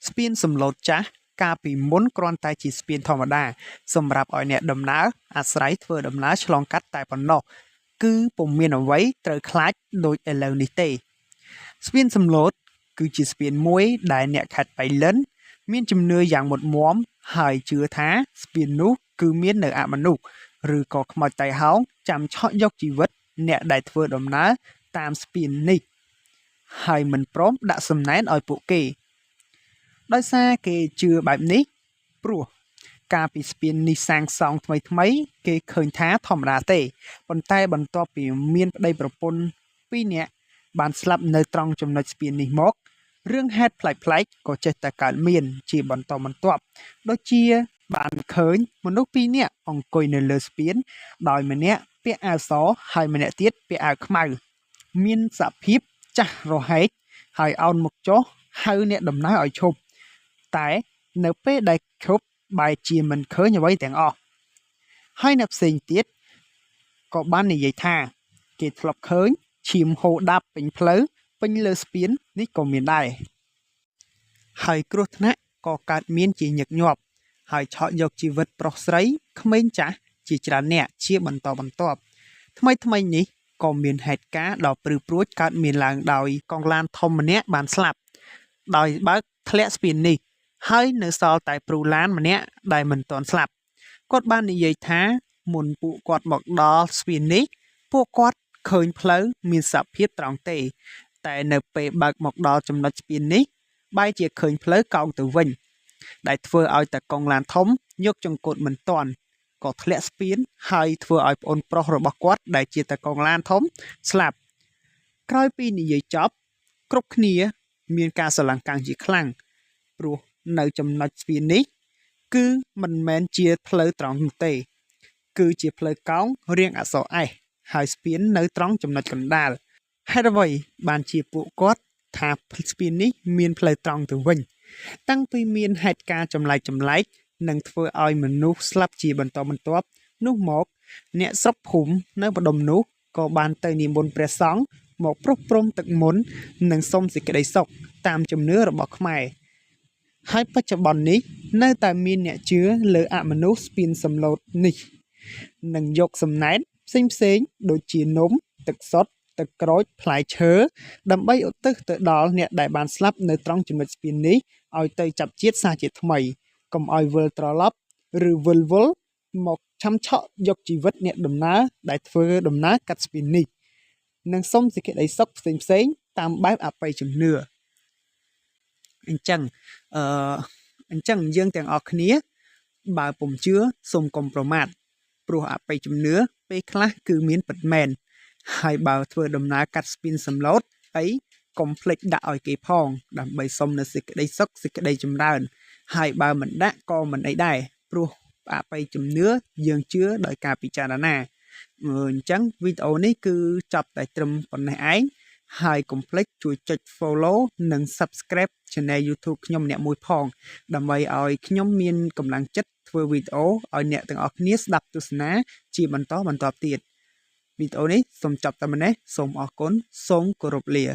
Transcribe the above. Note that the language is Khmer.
ស្ពានសំឡូតចាស់កាលពីមុនគ្រាន់តែជាស្ពានធម្មតាសម្រាប់ឲ្យអ្នកដំណើរអាស្រ័យធ្វើដំណើរឆ្លងកាត់តែប៉ុណ្ណោះគឺពុំមានអ្វីត្រូវខ្លាចដូចឥឡូវនេះទេស្ពានសំឡូតគឺជាស្ពានមួយដែលអ្នកខេត្តប៉ៃលិនមានជំនឿយ៉ាងមុតមាំហើយជឿថាស្ពាននោះគឺមាននៅអមនុស្សឬក៏ខ្មោចតៃហោងចាំឆក់យកជីវិតអ្នកដែលធ្វើដំណើរតាមស្ពាននេះហើយមិនព្រមដាក់សំណែនឲ្យពួកគេដោយសារគេជឿបែបនេះព្រោះកាលពីស្ពាននេះសាងសង់ថ្មីគេឃើញថាធម្មតាទេប៉ុន្តែបន្ទាប់ពីមានប្តីប្រពន្ធ2នាក់បានស្លាប់នៅត្រង់ចំណុចស្ពាននេះមករឿងហេតុប្លែកៗក៏ចេះតែកើតមានជាបន្តបន្ទាប់ដូចជាបានឃើញមនុស្ស2នាក់អង្គុយនៅលើស្ពានដោយម្នាក់ពាក់អាវសហើយម្នាក់ទៀតពាក់អាវខ្មៅមានសភាពចាស់រហែកហើយអោនមុខចុះហៅអ្នកដំណើរឲ្យឈប់តែនៅពេលដែលឈប់បែរជាមិនឃើញអ្វីទាំងអស់ហើយអ្នកផ្សេងទៀតក៏បាននិយាយថាគេធ្លាប់ឃើញឈាមហូរដាប់ពេញផ្លូវពេញលើស្ពាននេះក៏មានដែរហើយគ្រោះថ្នាក់ក៏កើតមានជាញឹកញាប់ហើយឆក់យកជីវិតប្រុសស្រីក្មេងចាស់ជាច្រើនអ្នកជាបន្តបន្ទាប់ថ្មីនេះក៏មានហេតុការណ៍ដ៏ព្រឺព្រួចកើតមានឡើងដោយកងឡានធំម្នាក់បានស្លាប់ដោយបើកធ្លាក់ស្ពាននេះហើយនៅសល់តែព្រូឡានម្នាក់ដែលមិនទាន់ស្លាប់គាត់បាននិយាយថាមុនពួកគាត់មកដល់ស្ពាននេះពួកគាត់ឃើញផ្លូវមានសភាពត្រង់ទេតែនៅពេលបើកមកដល់ចំណុចស្ពាននេះបែរជាឃើញផ្លូវកោងទៅវិញដែលធ្វើឲ្យតែកងឡានធំយកចង្កូតមិនទាន់ក៏ធ្លាក់ស្ពានហើយធ្វើឲ្យប្អូនប្រុសរបស់គាត់ដែលជាតែកងឡានធំស្លាប់ក្រោយពីនិយាយចប់គ្រប់គ្នាមានការស្រឡាំងកាំងជាខ្លាំងព្រោះនៅចំណុចស្ពាននេះគឺមិនមែនជាផ្លូវត្រង់នោះទេគឺជាផ្លូវកោងរាងអក្សរ S ហើយស្ពាននៅត្រង់ចំណុចកណ្ដាលហេតុអ្វីបានជាពួកគាត់ថាស្ពាននេះមានផ្លូវត្រង់ទៅវិញតាំងពីមានហេតុការណ៍ចម្លែកនិងធ្វើឲ្យមនុស្សស្លាប់ជាបន្តបន្ទាប់នោះមកអ្នកស្រុកភូមិនៅម្ដុំនោះក៏បានទៅនិមន្តព្រះសង្ឃមកប្រោះព្រំទឹកមន្តនិងសុំសេចក្តីសុខតាមជំនឿរបស់ខ្មែរហើយបច្ចុប្បន្ននេះនៅតែមានអ្នកជឿលើអមនុស្សស្ពានសំឡូតនេះនិងយកសំណែនផ្សេងដូចជានំទឹកសុទ្ធទឹកក្រូចផ្លែឈើដើម្បីឧទ្ទិសទៅដល់អ្នកដែលបានស្លាប់នៅត្រង់ចំណុចស្ពាននេះឲ្យទៅចាប់ជាតិសាសជាថ្មីកុំឲ្យវិលត្រឡប់ឬវិលវល់មកឆាំឆក់យកជីវិតអ្នកដំណើរដែលធ្វើដំណើរកាត់ស្ពាននេះនិងសុំសេចក្តីសុខផ្សេងតាមបែបអបិយជំនឿអញ្ចឹងយើងទាំងអស់គ្នាបើពុំជឿសូមកុំប្រមាថព្រោះអបិយជំនឿពេលខ្លះគឺមានពិតមែនហើយបើធ្វើដំណើរកាត់ស្ពានសំឡូតអីកុំភ្លេចដាក់ឲ្យគេផងដើម្បីសុំនៅសេចក្តីសុខសេចក្តីចម្រើនហើយបើមិនដាក់ក៏មិនអីដែរព្រោះអបិយជំនឿយើងជឿដោយការពិចារណាអញ្ចឹងវីដេអូនេះគឺចប់តែត្រឹមប៉ុណ្ណេះឯងហើយកុំភ្លេចជួយចុច follow និង subscribe Channel YouTube ខ្ញុំម្នាក់មួយផងដើម្បីឲ្យខ្ញុំមានកម្លាំងចិត្តធ្វើវីដេអូឲ្យអ្នកទាំងអស់គ្នាស្ដាប់ទស្សនាជាបន្តបន្ទាប់ទៀតវីដេអូនេះសូមចប់តែប៉ុណ្ណេះសូមអរគុណសូមគោរពលា